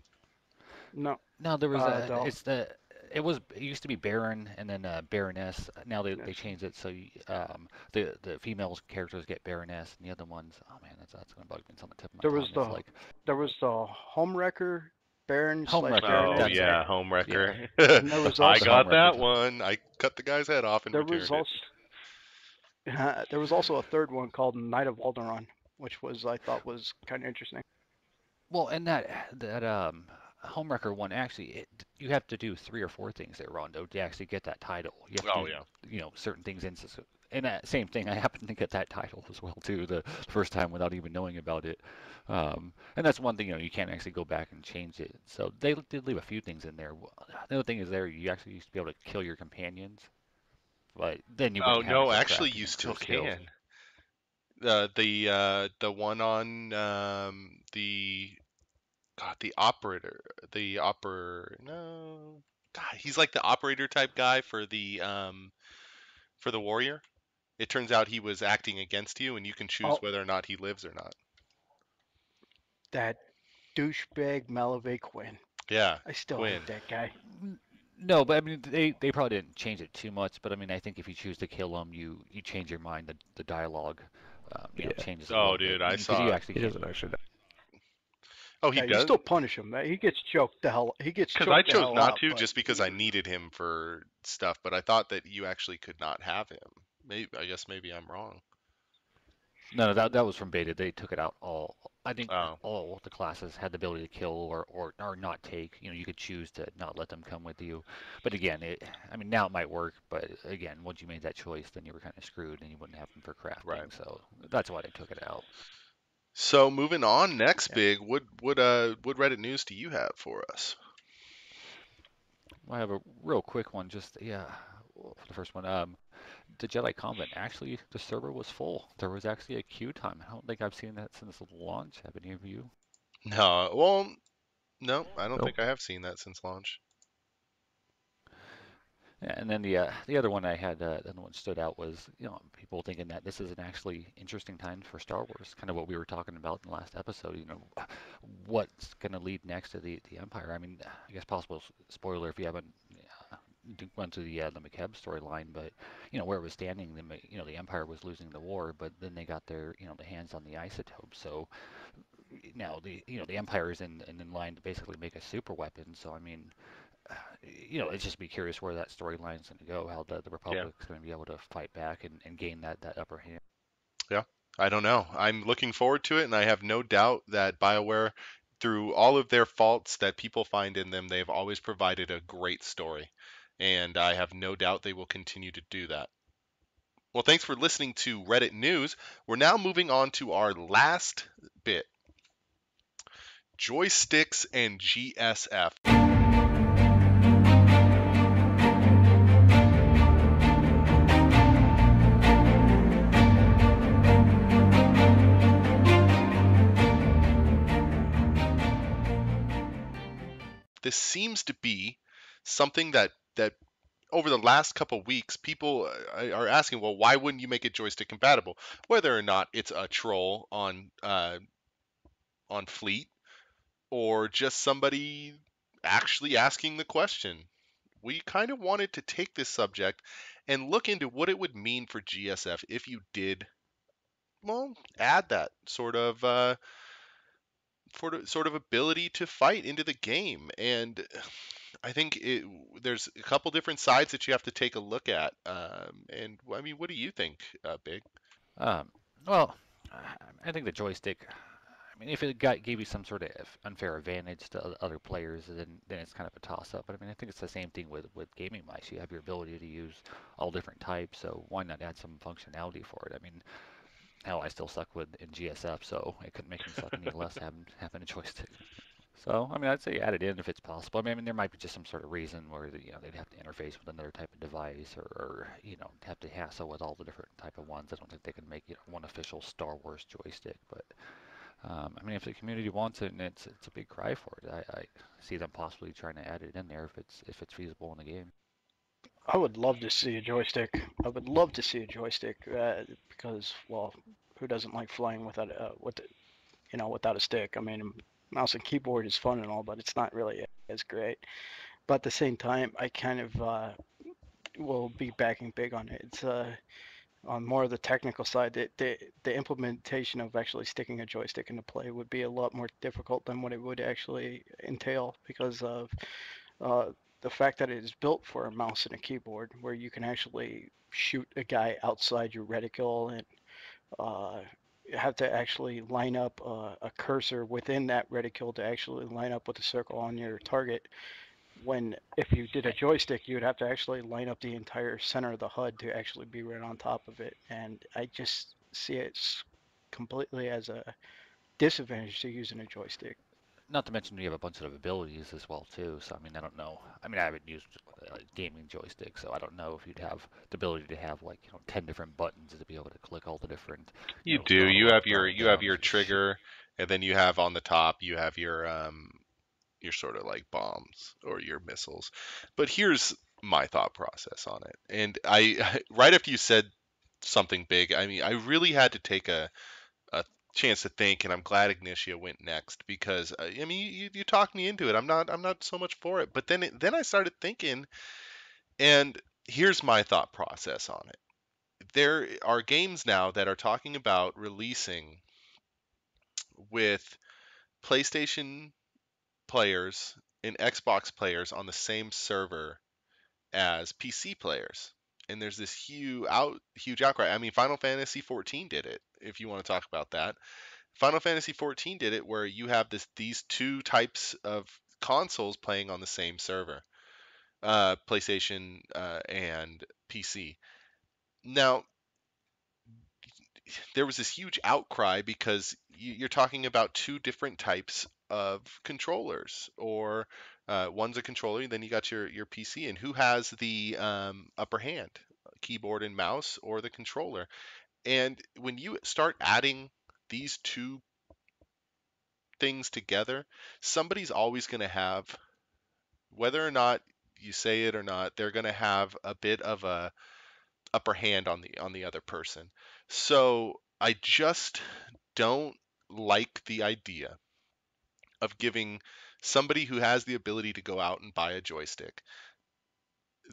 No, no, there was the it used to be Baron and then Baroness. Now they yes. changed it so the female characters get Baroness and the other ones. Oh man, that's gonna bug me. It's on the tip of my There was tongue. It's the like there was the Homewrecker Baron slash Homewrecker. Oh Baroness, That's it. yeah, Yeah, Homewrecker. and there was I the also got Homewrecker. that one. I cut the guy's head off and there was returned it. also there was also a third one called Knight of Alderaan, which was I thought was kind of interesting. Well, and that Homewrecker one actually, you have to do 3 or 4 things there, Rondo, to actually get that title. You have to Oh do, yeah. certain things in. And that same thing, I happened to get that title as well too, the first time without even knowing about it. And that's one thing, you can't actually go back and change it. So they did leave a few things in there. The other thing is there, you actually used to be able to kill your companions, but then you Oh wouldn't have it no, for actually crafting you and still for skills. can. The one on the God, the operator, no, God, he's like the operator type guy for the warrior. It turns out he was acting against you, and you can choose Oh, whether or not he lives or not. that douchebag Malavey Quinn. Yeah, I still hate Quinn. that guy. No, but I mean they probably didn't change it too much. But I mean I think if you choose to kill him, you change your mind. The dialogue, Yeah, changes a Oh, little bit dude, I because you saw actually he can't. doesn't actually die. Oh, he Yeah, you does? still punish him. He gets choked the hell. He gets Because I choked the chose hell not out. to But just because I needed him for stuff, but I thought that you actually could not have him. Maybe I guess maybe I'm wrong. No, that was from beta. They took it out all. I think Oh, all the classes had the ability to kill or not take. You know, you could choose to not let them come with you. But again, I mean, now it might work, but again, once you made that choice, then you were kind of screwed, and you wouldn't have them for right. crafting. So that's why they took it out. So moving on, next yeah, big, what Reddit news do you have for us? I have a real quick one. Just yeah, for the first one. The Jedi Convent actually the server was full. There was actually a queue time. I don't think I've seen that since launch. Have any of you? No, well, no, I don't Nope. think I have seen that since launch. Yeah, and then the other one I had, the other one stood out was, you know, people thinking that this is an actually interesting time for Star Wars, kind of what we were talking about in the last episode. You know, what's going to lead next to the Empire? I mean, I guess possible spoiler if you haven't went through the McCabe storyline, but you know where it was standing, you know the Empire was losing the war, but then they got their the hands on the isotopes. So now the Empire is in line to basically make a super weapon. So I mean it's just be curious where that storyline's going to go, how the Yeah, Republic's going to be able to fight back and gain that upper hand. yeah. I don't know. I'm looking forward to it, and I have no doubt that BioWare, through all of their faults that people find in them, they've always provided a great story, and I have no doubt they will continue to do that. Well, thanks for listening to Reddit News. We're now moving on to our last bit, Joysticks and GSF. This seems to be something that over the last couple weeks, people are asking, well, why wouldn't you make it joystick compatible? Whether or not it's a troll on Fleet or just somebody actually asking the question. We kind of wanted to take this subject and look into what it would mean for GSF if you did, well, add that sort of ability to fight into the game. And I think there's a couple different sides that you have to take a look at. And I mean, what do you think, Big? Um, well, I think the joystick. I mean, if it gave you some sort of unfair advantage to other players, then it's kind of a toss up. But I mean, I think it's the same thing with gaming mice. You have your ability to use all different types, so why not add some functionality for it? I mean, hell, I still suck in GSF, so it couldn't make me suck any less having a joystick. So, I mean, I'd say add it in if it's possible. I mean, there might be just some sort of reason where they'd have to interface with another type of device, or have to hassle with all the different type of ones. I don't think they can make one official Star Wars joystick. But I mean, if the community wants it and it's a big cry for it, I see them possibly trying to add it in there if it's feasible in the game. I would love to see a joystick. I would love to see a joystick because, well, who doesn't like flying without without a stick? I mean, mouse and keyboard is fun and all, but it's not really as great. But at the same time, I kind of will be backing big on it. It's on more of the technical side. The implementation of actually sticking a joystick into play would be a lot more difficult than what it would actually entail because of uh, the fact that it is built for a mouse and a keyboard, where you can actually shoot a guy outside your reticle and uh, have to actually line up a cursor within that reticule to actually line up with a circle on your target. When if you did a joystick, you would have to actually line up the entire center of the HUD to actually be right on top of it. And I just see it completely as a disadvantage to using a joystick. Not to mention you have a bunch of abilities as well too. So I mean, I don't know. I mean, I haven't used gaming joystick, so I don't know if you'd have the ability to have like 10 different buttons to be able to click all the different You do. throttle up, throttle You have down. your trigger, and then you have on the top you have your sort of like bombs or your missiles. But here's my thought process on it. And I right after you said something big, I mean, I really had to take a chance to think, and I'm glad Ignitia went next because I mean, you talked me into it. I'm not so much for it. But then I started thinking, and here's my thought process on it. There are games now that are talking about releasing with PlayStation players and Xbox players on the same server as PC players. And there's this huge outcry. I mean, Final Fantasy 14 did it, if you want to talk about that. Final Fantasy 14 did it where you have these two types of consoles playing on the same server, PlayStation and PC. Now, there was this huge outcry because you're talking about two different types of controllers, or one's a controller, then you got your PC, and who has the upper hand, keyboard and mouse or the controller? And when you start adding these two things together, somebody's always going to have, whether or not you say it or not, they're going to have a bit of a upper hand on the other person. So I just don't like the idea of giving somebody who has the ability to go out and buy a joystick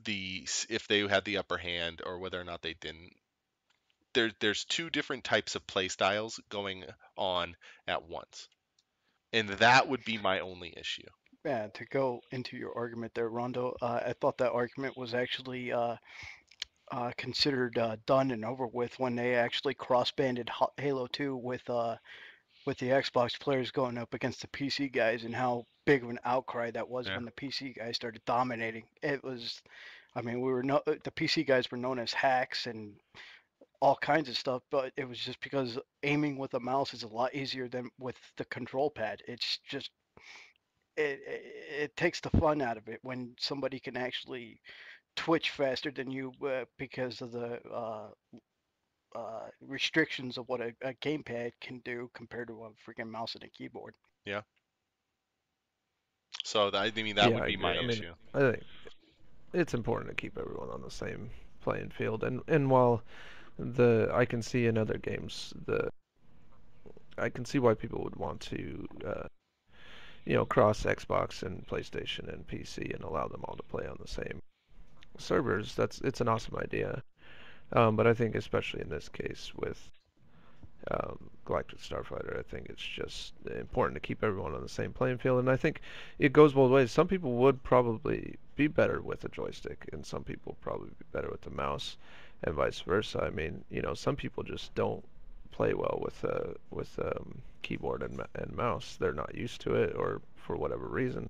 if they had the upper hand or whether or not they didn't. There's two different types of play styles going on at once, and that would be my only issue. Yeah, to go into your argument there, Rondo, I thought that argument was actually considered done and over with when they actually cross-banded Halo 2 with the Xbox players going up against the PC guys, and how big of an outcry that was Yeah. when the PC guys started dominating. It was, I mean, the PC guys were known as hacks and all kinds of stuff, but it was just because aiming with a mouse is a lot easier than with the control pad. It's just it takes the fun out of it when somebody can actually twitch faster than you because of the restrictions of what a gamepad can do compared to a freaking mouse and a keyboard. Yeah. So I mean that Yeah, would I be my agree. I mean, issue. I think it's important to keep everyone on the same playing field. And while I can see in other games I can see why people would want to cross Xbox and PlayStation and PC and allow them all to play on the same servers. It's an awesome idea. But I think especially in this case with Galactic Starfighter, I think it's just important to keep everyone on the same playing field. And I think it goes both ways. Some people would probably be better with a joystick, and some people probably be better with the mouse, and vice versa. I mean, some people just don't play well with keyboard and mouse. They're not used to it, or for whatever reason.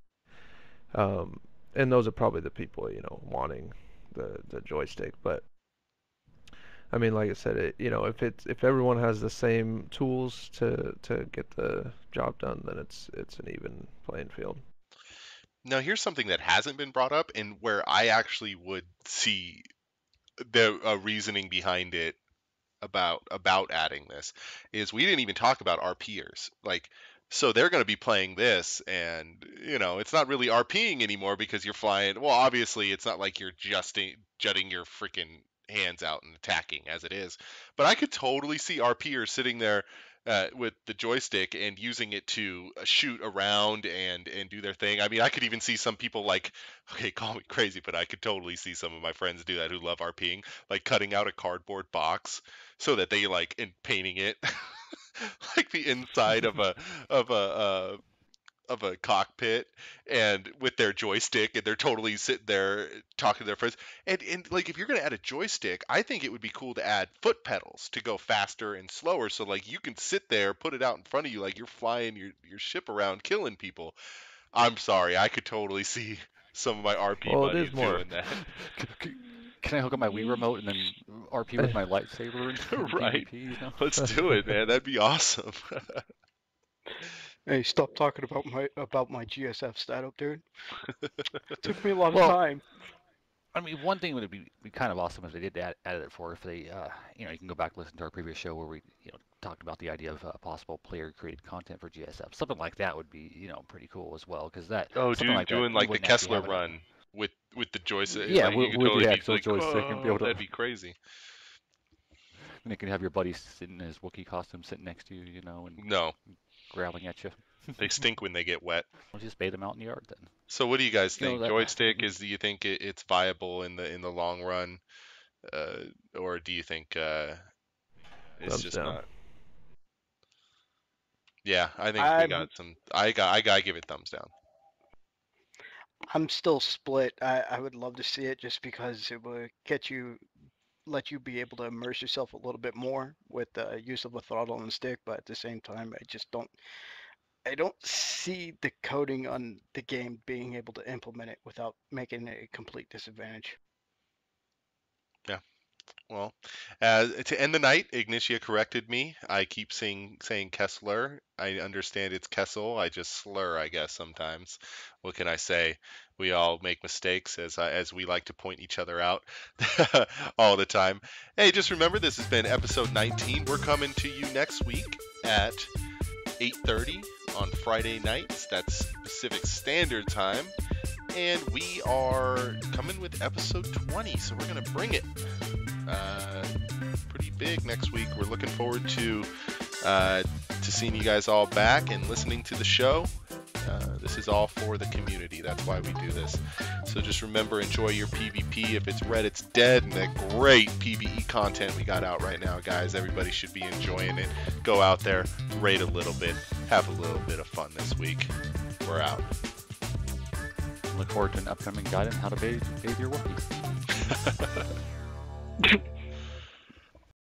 And those are probably the people wanting the joystick. But I mean, like I said, if everyone has the same tools to get the job done, then it's an even playing field. Now here's something that hasn't been brought up and where I actually would see the reasoning behind it about adding this is we didn't even talk about RPers. Like, so they're going to be playing this, and it's not really RPing anymore because you're flying. Well, obviously, it's not like you're just jutting your freaking hands out and attacking as it is. But I could totally see RPers sitting there with the joystick and using it to shoot around and do their thing. I mean, I could even see some people like, okay, call me crazy, but I could totally see some of my friends do that who love RPing, like cutting out a cardboard box so that they like and painting it like the inside of a of a cockpit and with their joystick, and they're totally sitting there talking to their friends. And like if you're gonna add a joystick, I think it would be cool to add foot pedals to go faster and slower, so like you can sit there, put it out in front of you like you're flying your ship around killing people. I'm sorry, I could totally see some of my RP Well, it buddies is more. doing that. Can I hook up my Wii remote and then RP with my lightsaber and Right. PvP? Let's do it, man. That'd be awesome. Hey, stop talking about my GSF setup, dude. It took me a lot of Well, time. I mean, one thing would be kind of awesome if they did add it for if they, you can go back and listen to our previous show where we, talked about the idea of possible player-created content for GSF. Something like that would be, pretty cool as well, because Oh, something like that doing you like the wouldn't actually Kessler have in it. run with the joystick, Yeah, like you could with totally the be actual like, joystick and be oh, able to, that'd be crazy. and you can have your buddy sitting in his Wookiee costume sitting next to you, and No, growling at you. they stink when they get wet. We'll just bait them out in the yard then. So what do you guys think? That. Joystick do you think it's viable in the long run, or do you think it's Thumbs just down. not? Yeah, I think we I'm got some. I gotta give it thumbs down. I'm still split. I would love to see it just because it would let you be able to immerse yourself a little bit more with the use of a throttle and stick, but at the same time, I don't see the coding on the game being able to implement it without making it a complete disadvantage. Yeah. Well, to end the night, Ignitia corrected me. I keep saying Kessler. I understand it's Kessel. I just slur, I guess, sometimes. What can I say? We all make mistakes, as we like to point each other out all the time. Hey, just remember, this has been episode 19. We're coming to you next week at 8:30 on Friday nights. That's Pacific Standard Time. And we are coming with episode 20, so we're going to bring it pretty big next week. We're looking forward to seeing you guys all back and listening to the show. This is all for the community. That's why we do this. So just remember, enjoy your PvP. If it's red, it's dead. And that great PvE content we got out right now, guys. Everybody should be enjoying it. Go out there, raid a little bit, have a little bit of fun this week. We're out. Look forward to an upcoming guide on how to bathe your Wookiee.